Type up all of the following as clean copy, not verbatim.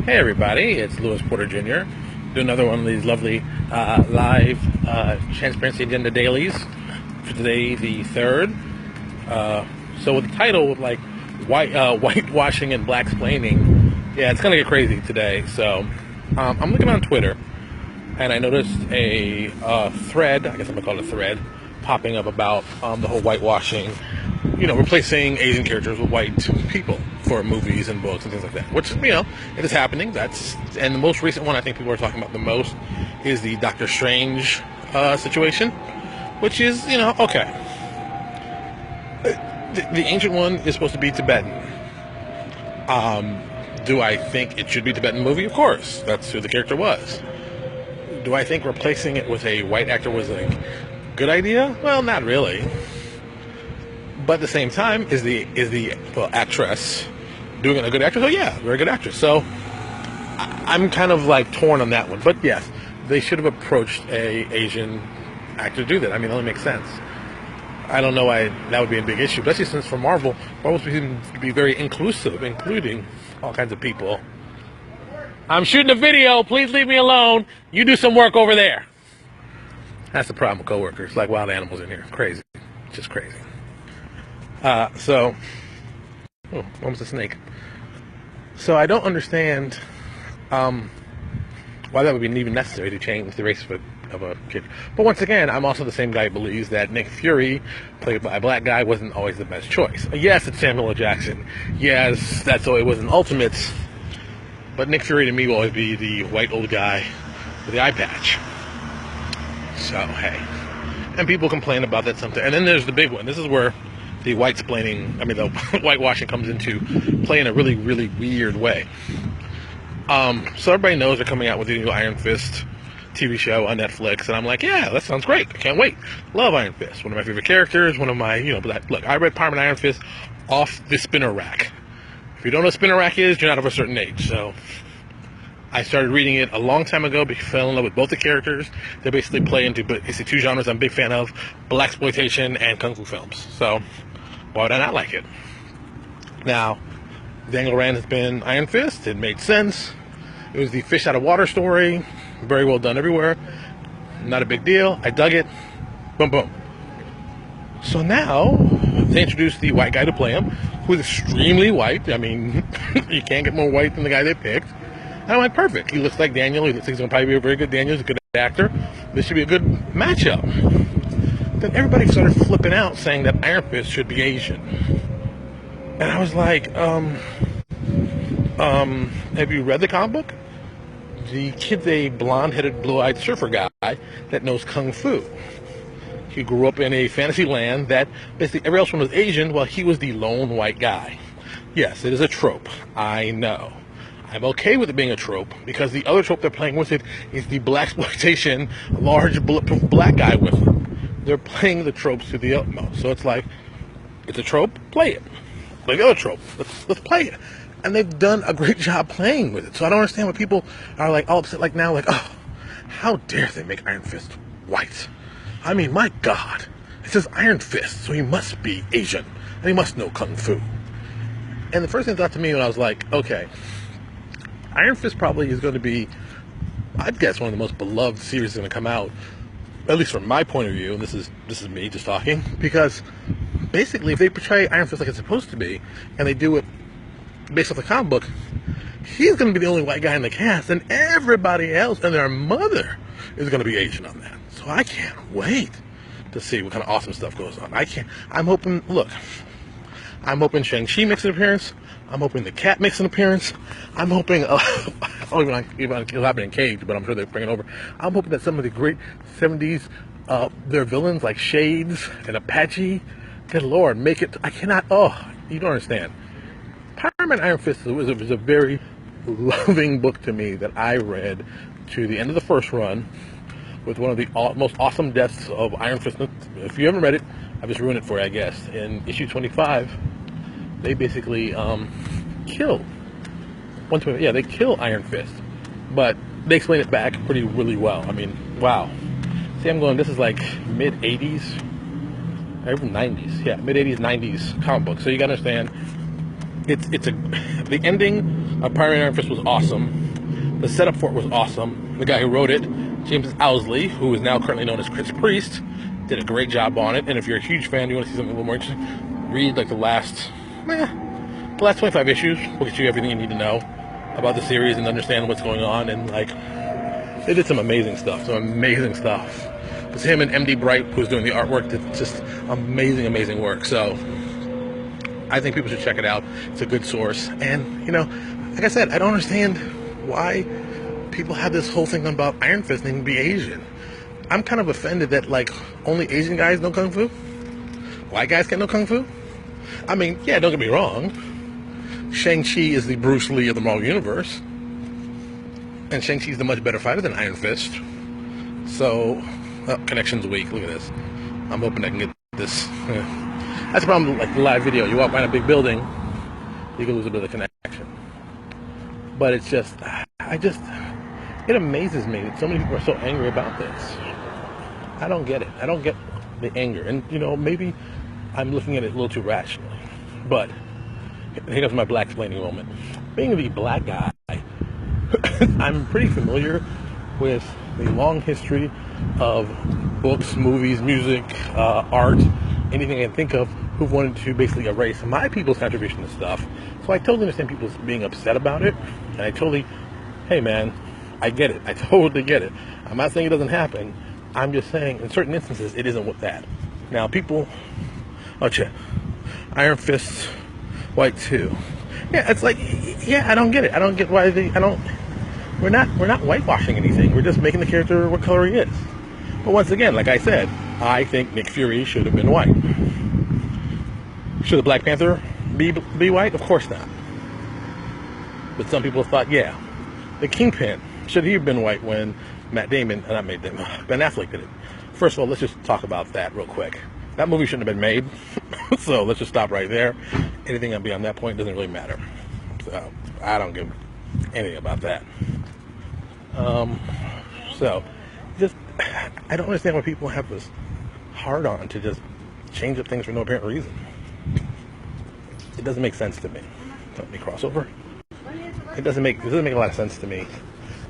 Hey everybody, it's Lewis Porter Jr. Do another one of these lovely live Transparency Agenda dailies for today, the 3rd. So with the title, like Whitewashing and Blacksplaning, yeah, it's gonna get crazy today. So I'm looking on Twitter, and I noticed a thread, I guess I'm gonna call it a thread, popping up about the whole whitewashing, replacing Asian characters with white people for movies and books and things like that, which, it is happening. And the most recent one I think people are talking about the most is the Doctor Strange situation, which is, okay. The ancient one is supposed to be Tibetan. Do I think it should be Tibetan movie? Of course. That's who the character was. Do I think replacing it with a white actor was a good idea? Well, not really. But at the same time, is the actress doing a good actress? Oh yeah, very good actress. So I'm kind of like torn on that one. But yes, they should have approached a Asian actor to do that. I mean, it only makes sense. I don't know why that would be a big issue, especially since for Marvel's to be very inclusive, including all kinds of people. I'm shooting a video. Please leave me alone. You do some work over there. That's the problem with coworkers. Like wild animals in here. Crazy. Just crazy. Almost a snake. So I don't understand why that would be even necessary to change the race of a kid. But once again, I'm also the same guy who believes that Nick Fury, played by a black guy, wasn't always the best choice. Yes, it's Samuel L. Jackson. Yes, that's always was an Ultimates. But Nick Fury to me will always be the white old guy with the eye patch. So, hey. And people complain about that sometimes. And then there's the big one. This is where the the whitewashing comes into play in a really, really weird way. So everybody knows they're coming out with the new Iron Fist TV show on Netflix, and I'm like, yeah, that sounds great. I can't wait. Love Iron Fist. One of my favorite characters. One of my, look, I read Parliament Iron Fist off the spinner rack. If you don't know what spinner rack is, you're not of a certain age. So I started reading it a long time ago, fell in love with both the characters. They basically play into two genres I'm a big fan of: blaxploitation and kung fu films. So why would I not like it? Now, Daniel Rand has been Iron Fist. It made sense. It was the fish out of water story. Very well done everywhere. Not a big deal. I dug it. Boom, boom. So now they introduced the white guy to play him, who is extremely white. I mean, you can't get more white than the guy they picked. And I'm like, perfect. He looks like Daniel. He looks like he's going to probably be a very good Daniel. He's a good actor. This should be a good matchup. Then everybody started flipping out saying that Iron Fist should be Asian. And I was like, have you read the comic book? The kid's a blonde-headed, blue-eyed surfer guy that knows kung fu. He grew up in a fantasy land that basically everyone else was Asian while he was the lone white guy. Yes, it is a trope. I know. I'm okay with it being a trope because the other trope they're playing with it is the blaxploitation, large bulletproof black guy with them. They're playing the tropes to the utmost. So it's like, it's a trope, play it. Like the other trope, let's play it. And they've done a great job playing with it. So I don't understand why people are like all upset like now, like, oh, how dare they make Iron Fist white? I mean, my God. It says Iron Fist, so he must be Asian. And he must know Kung Fu. And the first thing thought to me when I was like, okay, Iron Fist probably is going to be, I'd guess, one of the most beloved series that's going to come out, at least from my point of view, and this is me just talking, because basically if they portray Iron Fist like it's supposed to be, and they do it based off the comic book, he's going to be the only white guy in the cast, and everybody else and their mother is going to be Asian on that. So I can't wait to see what kind of awesome stuff goes on. I'm hoping Shang-Chi makes an appearance. I'm hoping the cat makes an appearance. I'm hoping, I don't even know if it'll happen in Cage, but I'm sure they'll bring it over. I'm hoping that some of the great 70s, their villains like Shades and Apache, good Lord, make it, you don't understand. Parliament Iron Fist was a very loving book to me that I read to the end of the first run with one of the most awesome deaths of Iron Fist. If you haven't read it, I've just ruined it for you, I guess. In issue 25, they basically kill Iron Fist. But they explain it back really well. I mean, wow. See, I'm going, this is like mid-80s, or even 90s. Yeah, mid-80s, 90s comic book. So you gotta understand, the ending Primary Iron Fist was awesome. The setup for it was awesome. The guy who wrote it, James Owsley, who is now currently known as Chris Priest, did a great job on it. And if you're a huge fan, you want to see something a little more interesting, read like the last 25 issues will get you everything you need to know about the series and understand what's going on. And like, they did some amazing stuff. It's him and MD Bright, who's doing the artwork. That's just amazing work. So I think people should check it out. It's a good source. And, you know, like I said, I don't understand why people have this whole thing about Iron Fist needing to be Asian. I'm kind of offended that, like, only Asian guys know Kung Fu? White guys can't know Kung Fu? I mean, yeah, don't get me wrong. Shang-Chi is the Bruce Lee of the Marvel Universe. And Shang-Chi's the much better fighter than Iron Fist. So, connection's weak. Look at this. I'm hoping I can get this. That's the problem with, like, the live video. You walk by a big building, you can lose a bit of connection. But it's just, it amazes me that so many people are so angry about this. I don't get it. I don't get the anger. And, you know, maybe I'm looking at it a little too rationally. But here comes my blacksplaining moment. Being the black guy, I'm pretty familiar with the long history of books, movies, music, art, anything I can think of who've wanted to basically erase my people's contribution to stuff. So I totally understand people being upset about it. And hey man, I get it. I totally get it. I'm not saying it doesn't happen. I'm just saying in certain instances it isn't with that. Now people, Iron Fist, White 2. Yeah, it's like, yeah, I don't get it. I don't get why we're not whitewashing anything. We're just making the character what color he is. But once again, like I said, I think Nick Fury should have been white. Should the Black Panther be white? Of course not. But some people thought, yeah, the Kingpin, should he have been white when Ben Affleck did it? First of all, let's just talk about that real quick. That movie shouldn't have been made. So let's just stop right there. Anything beyond that point doesn't really matter. So I don't give anything about that. So just, I don't understand why people have this hard on to just change up things for no apparent reason. It doesn't make sense to me. Let me crossover. It doesn't make a lot of sense to me.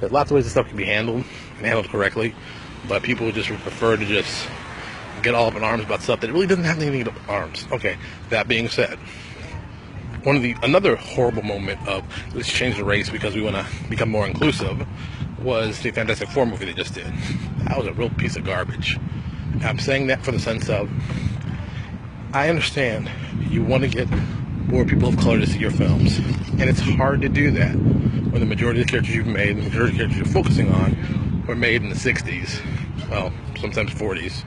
There's lots of ways this stuff can be handled and handled correctly, but people just prefer to just get all up in arms about stuff that really doesn't have anything to do with arms. Okay, that being said, another horrible moment of let's change the race because we want to become more inclusive was the Fantastic Four movie they just did. That was a real piece of garbage. I'm saying that for the sense of, I understand you want to get more people of color to see your films, and it's hard to do that when the majority of the characters you've made, the majority of the characters you're focusing on, were made in the 60s, well, sometimes 40s,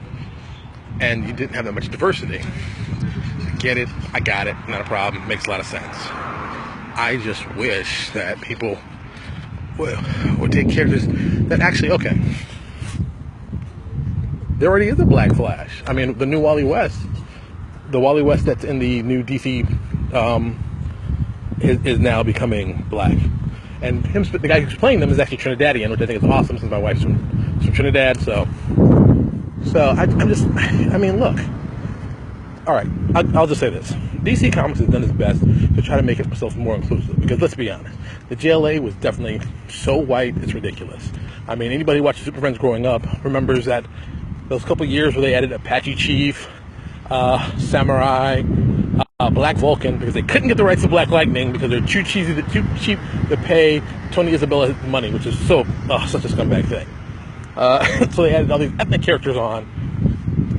and you didn't have that much diversity. I get it, I got it, not a problem, makes a lot of sense. I just wish that people would take characters that actually, okay, there already is a Black Flash. I mean, the new Wally West, the Wally West that's in the new DC is now becoming black. And the guy who's playing them is actually Trinidadian, which I think is awesome since my wife's from Trinidad. So I mean, look. All right, I'll just say this. DC Comics has done its best to try to make itself more inclusive. Because let's be honest, the JLA was definitely so white, it's ridiculous. I mean, anybody who watched Super Friends growing up remembers that those couple years where they added Apache Chief, Samurai, Black Vulcan, because they couldn't get the rights to Black Lightning because they're too cheap to pay Tony Isabella money, which is such a scumbag thing. So they added all these ethnic characters on.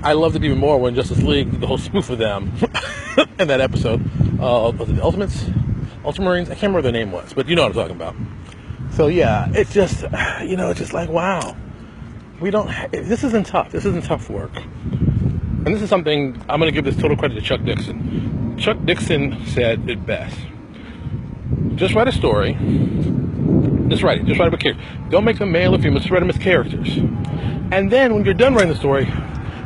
I loved it even more when Justice League did the whole spoof of them in that episode. Was it the Ultramarines? I can't remember what their name was, but you know what I'm talking about. So yeah, it's just, it's just like, wow. This isn't tough. This isn't tough work. And this is something, I'm going to give this total credit to Chuck Dixon. Chuck Dixon said it best. Just write a story. Just write up a character. Don't make them male or female, just write them as characters. And then when you're done writing the story,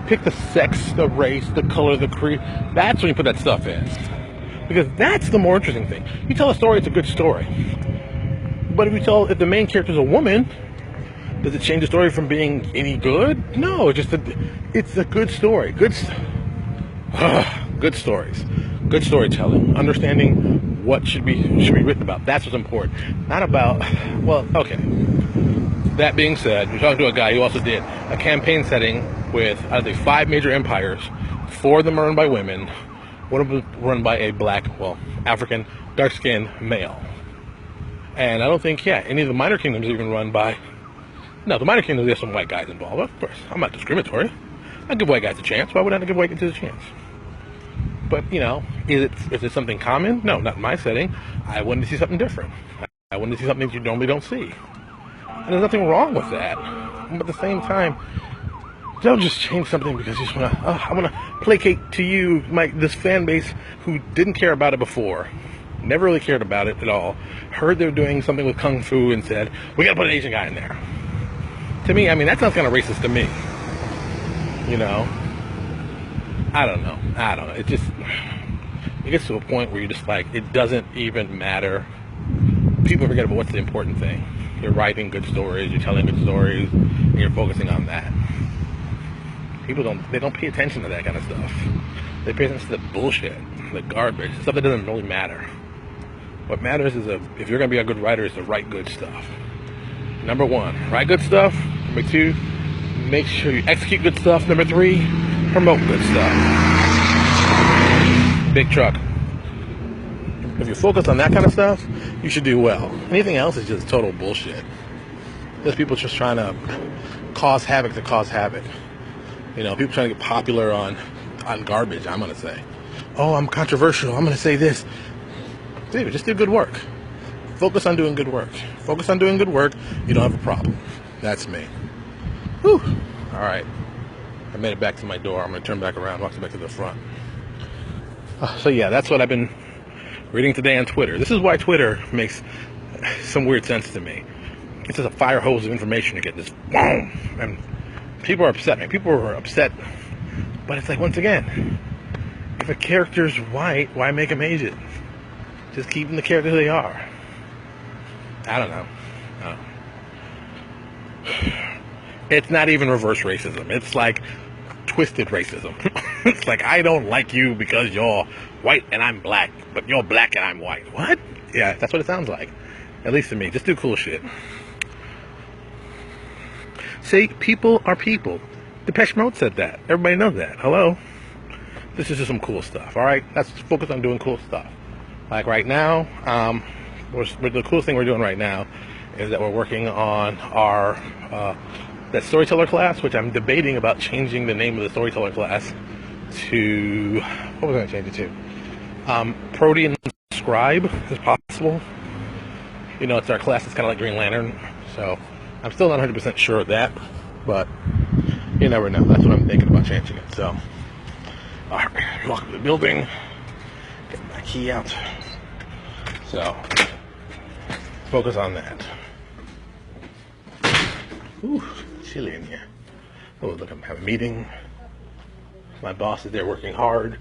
pick the sex, the race, the color, the creed. That's when you put that stuff in. Because that's the more interesting thing. You tell a story, it's a good story. But if the main character is a woman, does it change the story from being any good? No, it's a good story. Good stories. Good storytelling. Understanding what should be written about. That's what's important. Not about, well, okay. That being said, you're talking to a guy who also did a campaign setting with, I think, 5 major empires. 4 of them are run by women. One of them run by a black, well, African, dark-skinned male. And I don't think, any of the minor kingdoms are even run by, no, the minor kingdoms, there's some white guys involved. Of course, I'm not discriminatory. I give white guys a chance. Why would I not give white guys a chance? But, is it something common? No, not in my setting. I wanted to see something different. I wanted to see something that you normally don't see. And there's nothing wrong with that. But at the same time, don't just change something because you just want to, I want to placate to you, this fan base who didn't care about it before. Never really cared about it at all. Heard they were doing something with Kung Fu and said, we got to put an Asian guy in there. To me, that sounds kind of racist to me. I don't know. It gets to a point where you're just like, it doesn't even matter. People forget about what's the important thing. You're writing good stories, you're telling good stories, and you're focusing on that. People don't pay attention to that kind of stuff. They pay attention to the bullshit, the garbage, stuff that doesn't really matter. What matters is if you're going to be a good writer, is to write good stuff. Number 1, write good stuff. Number 2, make sure you execute good stuff. Number 3, promote good stuff. Big truck. If you focus on that kind of stuff, you should do well. Anything else is just total bullshit. There's people just trying to cause havoc to cause havoc. People trying to get popular on garbage, I'm going to say. Oh, I'm controversial. I'm going to say this. Dude, just do good work. Focus on doing good work. Focus on doing good work. You don't have a problem. That's me. Whew. All right. I made it back to my door. I'm going to turn back around, walk back to the front. So yeah, that's what I've been reading today on Twitter. This is why Twitter makes some weird sense to me. It's just a fire hose of information to get this boom. And people are upset. People are upset. But it's like, once again, if a character's white, why make them Asian? Just keep them the character they are. I don't know. It's not even reverse racism. It's like twisted racism. It's like, I don't like you because you're white and I'm black, but you're black and I'm white. What? Yeah, that's what it sounds like. At least to me. Just do cool shit. See, people are people. Depeche Mode said that. Everybody knows that. Hello? This is just some cool stuff, alright? Let's focus on doing cool stuff. Like right now, the coolest thing we're doing right now is that we're working on our that storyteller class, which I'm debating about changing the name of the storyteller class to, what was I going to change it to? Protean Scribe, is possible. It's our class that's kind of like Green Lantern, so I'm still not 100% sure of that, but you never know. That's what I'm thinking about changing it. So, alright, welcome to the building. Get my key out. So, focus on that. Ooh, chilly in here. Oh, look, I'm having a meeting. My boss is there working hard.